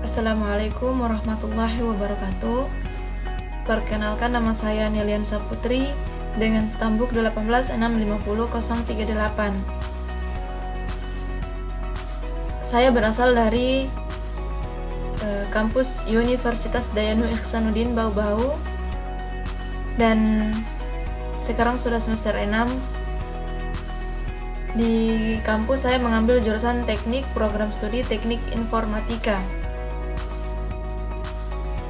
Assalamualaikum warahmatullahi wabarakatuh. Perkenalkan, nama saya Nelian Saputri dengan stambuk 18650.038. Saya berasal dari kampus Universitas Dayanu Ihsanuddin Bau-Bau dan sekarang sudah semester 6. Di kampus saya mengambil jurusan teknik program studi teknik informatika.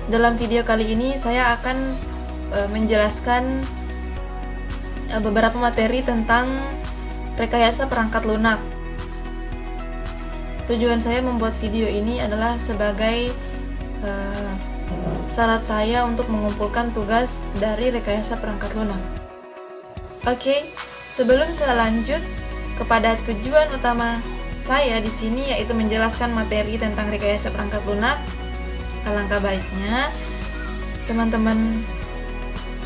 Dalam video kali ini saya akan menjelaskan beberapa materi tentang rekayasa perangkat lunak. Tujuan saya membuat video ini adalah sebagai syarat saya untuk mengumpulkan tugas dari rekayasa perangkat lunak. Oke, sebelum saya lanjut kepada tujuan utama saya di sini, yaitu menjelaskan materi tentang rekayasa perangkat lunak, alangkah baiknya teman-teman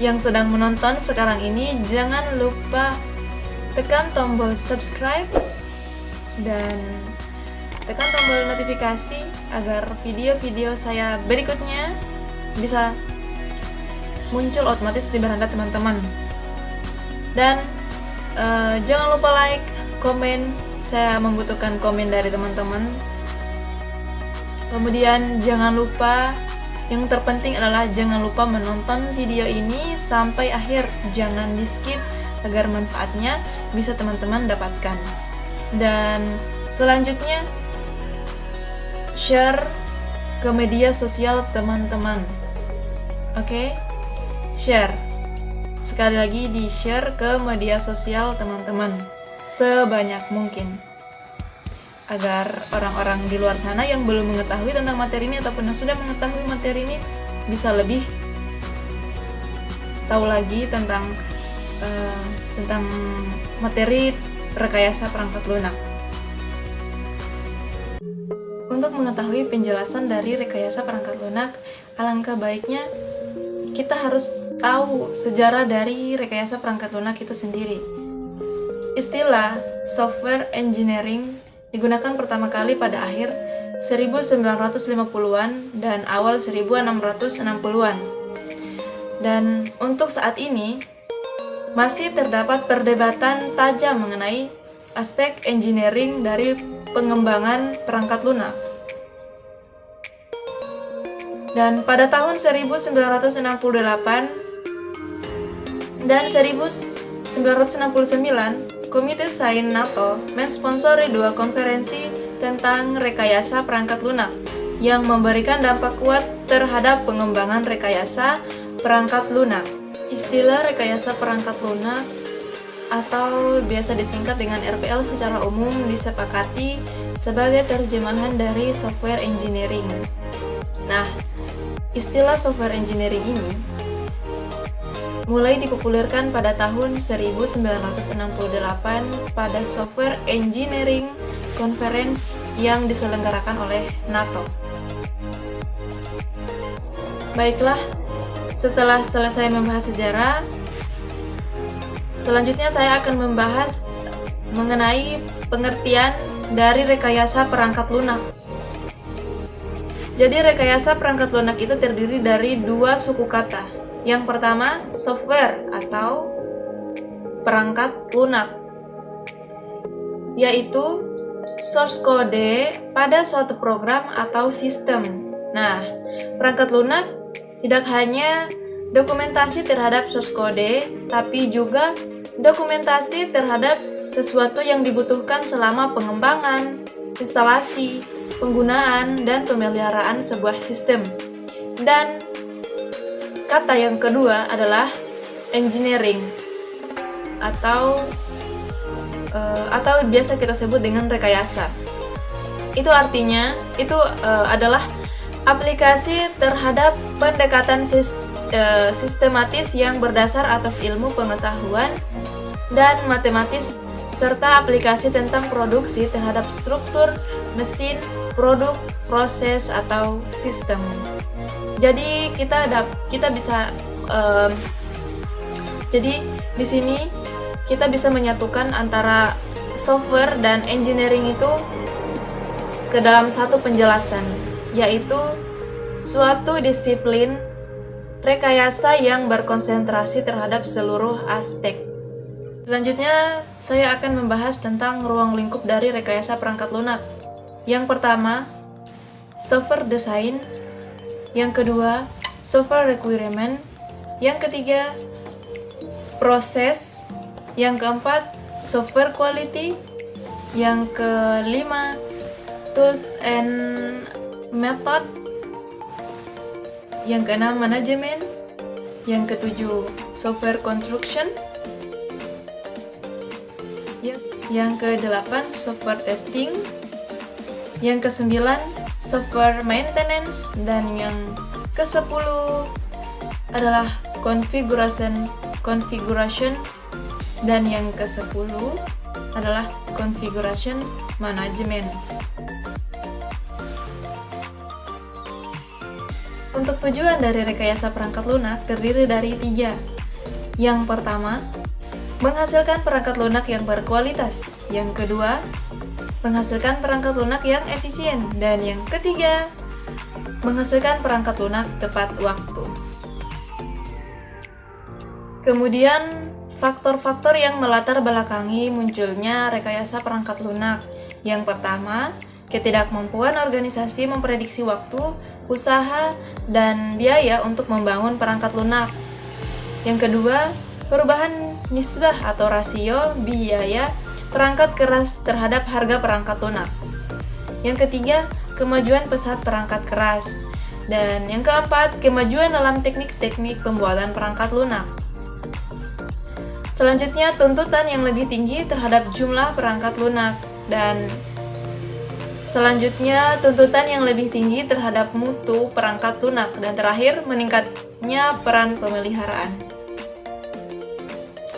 yang sedang menonton sekarang ini jangan lupa tekan tombol subscribe dan tekan tombol notifikasi agar video-video saya berikutnya bisa muncul otomatis di beranda teman-teman. Dan jangan lupa like, komen, saya membutuhkan komen dari teman-teman. Kemudian jangan lupa, yang terpenting adalah jangan lupa menonton video ini sampai akhir, jangan di skip agar manfaatnya bisa teman-teman dapatkan. Dan selanjutnya share ke media sosial teman-teman. Oke? Share. Sekali lagi di share ke media sosial teman-teman sebanyak mungkin, agar orang-orang di luar sana yang belum mengetahui tentang materi ini ataupun yang sudah mengetahui materi ini bisa lebih tahu lagi tentang materi rekayasa perangkat lunak. Untuk mengetahui penjelasan dari rekayasa perangkat lunak, alangkah baiknya kita harus tahu sejarah dari rekayasa perangkat lunak itu sendiri. Istilah software engineering digunakan pertama kali pada akhir 1950-an dan awal 1660-an. Dan untuk saat ini masih terdapat perdebatan tajam mengenai aspek engineering dari pengembangan perangkat lunak. Dan pada tahun 1968 dan 1969, Komite Sains NATO mensponsori dua konferensi tentang rekayasa perangkat lunak yang memberikan dampak kuat terhadap pengembangan rekayasa perangkat lunak. Istilah rekayasa perangkat lunak atau biasa disingkat dengan RPL secara umum disepakati sebagai terjemahan dari software engineering. Nah, istilah software engineering ini mulai dipopulerkan pada tahun 1968 pada Software Engineering Conference yang diselenggarakan oleh NATO. Baiklah, setelah selesai membahas sejarah, selanjutnya saya akan membahas mengenai pengertian dari rekayasa perangkat lunak. Jadi rekayasa perangkat lunak itu terdiri dari dua suku kata. Yang pertama, software atau perangkat lunak, yaitu source code pada suatu program atau sistem. Nah, perangkat lunak tidak hanya dokumentasi terhadap source code, tapi juga dokumentasi terhadap sesuatu yang dibutuhkan selama pengembangan, instalasi, penggunaan, dan pemeliharaan sebuah sistem. Dan kata yang kedua adalah engineering atau biasa kita sebut dengan rekayasa. Itu artinya adalah aplikasi terhadap pendekatan sistematis yang berdasar atas ilmu pengetahuan dan matematis serta aplikasi tentang produksi terhadap struktur, mesin, produk, proses atau sistem. Jadi jadi di sini kita bisa menyatukan antara software dan engineering itu ke dalam satu penjelasan, yaitu suatu disiplin rekayasa yang berkonsentrasi terhadap seluruh aspek. Selanjutnya, saya akan membahas tentang ruang lingkup dari rekayasa perangkat lunak. Yang pertama, software design. Yang kedua, software requirement. Yang ketiga, proses. Yang keempat, software quality. Yang kelima, tools and method. Yang keenam, manajemen. Yang ketujuh, software construction. Yang kedelapan, software testing. Yang kesembilan, software maintenance. Dan yang kesepuluh adalah configuration. Dan yang kesepuluh adalah configuration management. Untuk tujuan dari rekayasa perangkat lunak terdiri dari 3. Yang pertama, menghasilkan perangkat lunak yang berkualitas. Yang kedua, menghasilkan perangkat lunak yang efisien. Dan yang ketiga, menghasilkan perangkat lunak tepat waktu. Kemudian, faktor-faktor yang melatar belakangi munculnya rekayasa perangkat lunak. Yang pertama, ketidakmampuan organisasi memprediksi waktu, usaha, dan biaya untuk membangun perangkat lunak. Yang kedua, perubahan nisbah atau rasio biaya perangkat keras terhadap harga perangkat lunak. Yang ketiga, kemajuan pesat perangkat keras. Dan yang keempat, kemajuan dalam teknik-teknik pembuatan perangkat lunak. Selanjutnya, tuntutan yang lebih tinggi terhadap jumlah perangkat lunak. Dan selanjutnya, tuntutan yang lebih tinggi terhadap mutu perangkat lunak. Dan terakhir, meningkatnya peran pemeliharaan.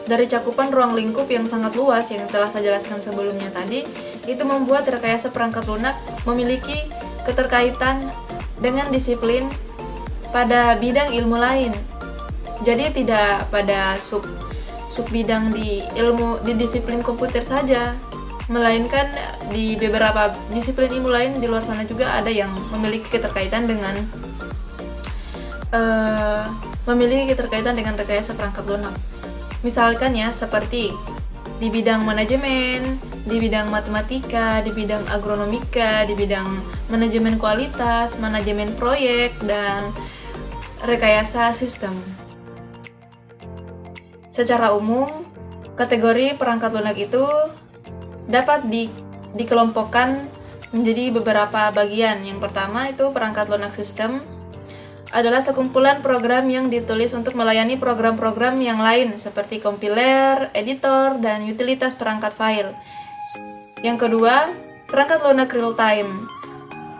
Dari cakupan ruang lingkup yang sangat luas yang telah saya jelaskan sebelumnya tadi, itu membuat rekayasa perangkat lunak memiliki keterkaitan dengan disiplin pada bidang ilmu lain. Jadi tidak pada sub-bidang di disiplin komputer saja, melainkan di beberapa disiplin ilmu lain di luar sana juga ada yang memiliki keterkaitan dengan rekayasa perangkat lunak. Misalkan ya, seperti di bidang manajemen, di bidang matematika, di bidang agronomika, di bidang manajemen kualitas, manajemen proyek, dan rekayasa sistem. Secara umum, kategori perangkat lunak itu dapat dikelompokkan menjadi beberapa bagian. Yang pertama itu perangkat lunak sistem adalah sekumpulan program yang ditulis untuk melayani program-program yang lain seperti kompiler, editor, dan utilitas perangkat file. Yang kedua, perangkat lunak real time,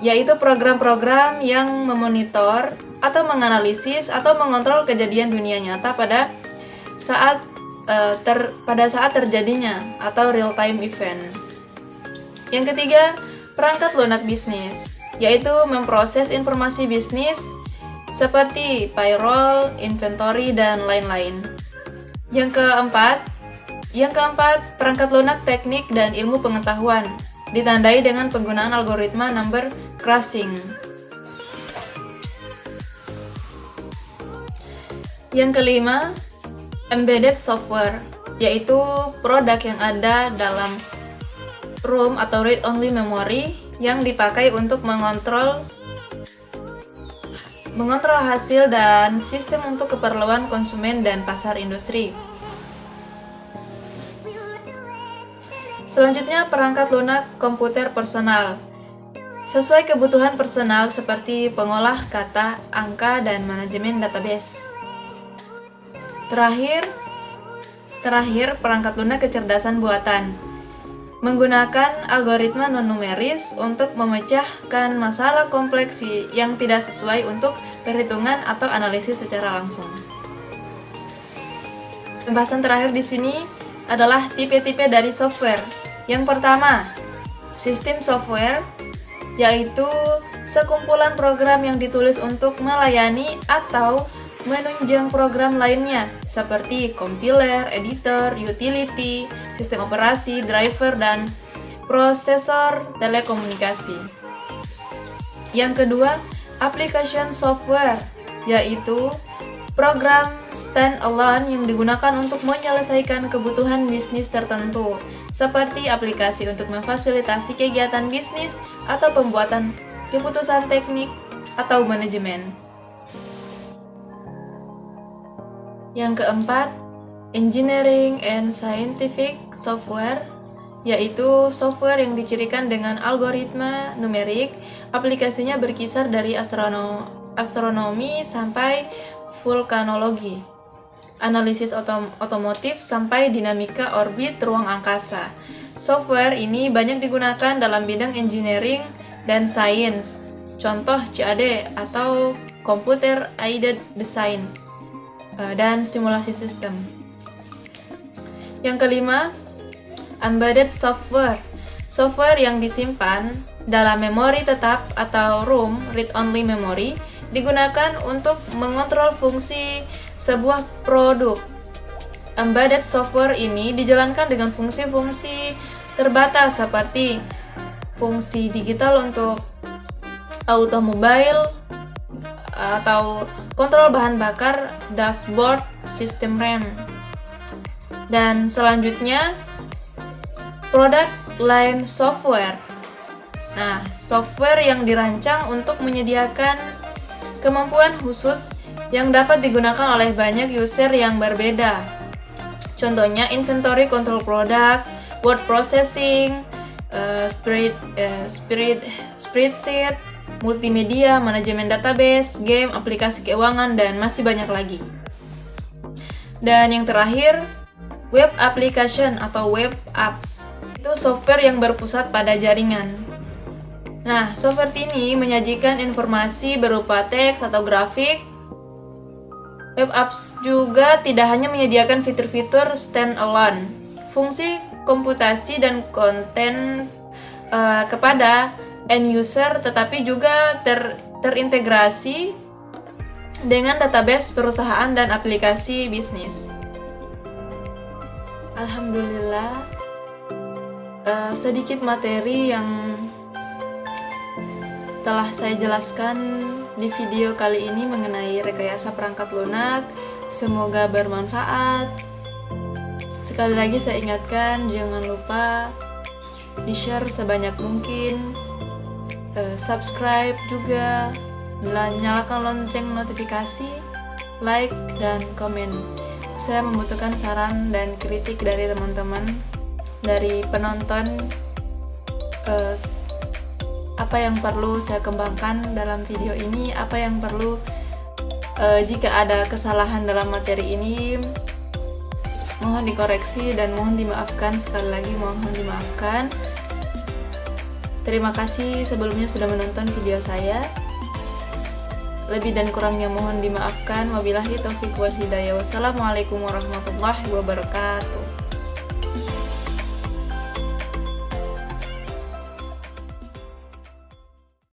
yaitu program-program yang memonitor atau menganalisis atau mengontrol kejadian dunia nyata pada saat terjadinya atau real time event. Yang ketiga, perangkat lunak bisnis, yaitu memproses informasi bisnis seperti payroll, inventory, dan lain-lain. Yang keempat, perangkat lunak teknik dan ilmu pengetahuan, ditandai dengan penggunaan algoritma number crunching. Yang kelima, embedded software, yaitu produk yang ada dalam ROM atau read-only memory yang dipakai untuk mengontrol hasil dan sistem untuk keperluan konsumen dan pasar industri. Selanjutnya, perangkat lunak komputer personal, sesuai kebutuhan personal seperti pengolah kata, angka, dan manajemen database. Terakhir, perangkat lunak kecerdasan buatan, menggunakan algoritma non-numeris untuk memecahkan masalah kompleks yang tidak sesuai untuk perhitungan atau analisis secara langsung. Pembahasan terakhir di sini adalah tipe-tipe dari software. Yang pertama, sistem software, yaitu sekumpulan program yang ditulis untuk melayani atau menunjang program lainnya seperti kompiler, editor, utility, sistem operasi, driver, dan prosesor telekomunikasi. Yang kedua, application software, yaitu program standalone yang digunakan untuk menyelesaikan kebutuhan bisnis tertentu, seperti aplikasi untuk memfasilitasi kegiatan bisnis atau pembuatan keputusan teknik atau manajemen. Yang keempat, engineering and scientific software, yaitu software yang dicirikan dengan algoritma numerik. Aplikasinya berkisar dari astronomi sampai vulkanologi, analisis otomotif sampai dinamika orbit ruang angkasa. Software ini banyak digunakan dalam bidang engineering dan sains, contoh CAD atau computer aided design dan simulasi sistem. Yang kelima, embedded software, software yang disimpan dalam memori tetap atau ROM, read-only memory, digunakan untuk mengontrol fungsi sebuah produk. Embedded software ini dijalankan dengan fungsi-fungsi terbatas seperti fungsi digital untuk automobile atau kontrol bahan bakar, dashboard, sistem rem. Dan selanjutnya, product line software. Nah, software yang dirancang untuk menyediakan kemampuan khusus yang dapat digunakan oleh banyak user yang berbeda. Contohnya inventory control product, word processing, spreadsheet, multimedia, manajemen database, game, aplikasi keuangan, dan masih banyak lagi. Dan yang terakhir, web application atau web apps. Itu software yang berpusat pada jaringan. Nah, software ini menyajikan informasi berupa teks atau grafik. Web apps juga tidak hanya menyediakan fitur-fitur standalone, fungsi komputasi dan konten kepada end user, tetapi juga terintegrasi dengan database perusahaan dan aplikasi bisnis. Alhamdulillah, sedikit materi yang telah saya jelaskan di video kali ini mengenai rekayasa perangkat lunak. Semoga bermanfaat. Sekali lagi saya ingatkan, jangan lupa di-share sebanyak mungkin, subscribe juga, nyalakan lonceng notifikasi, like, dan komen. Saya membutuhkan saran dan kritik dari teman-teman, dari penonton, apa yang perlu saya kembangkan dalam video ini, apa yang perlu jika ada kesalahan dalam materi ini, mohon dikoreksi dan mohon dimaafkan. Sekali lagi mohon dimaafkan. Terima kasih sebelumnya sudah menonton video saya. Lebih dan kurangnya mohon dimaafkan. Wabillahi taufiq wal hidayah. Wassalamualaikum warahmatullahi wabarakatuh.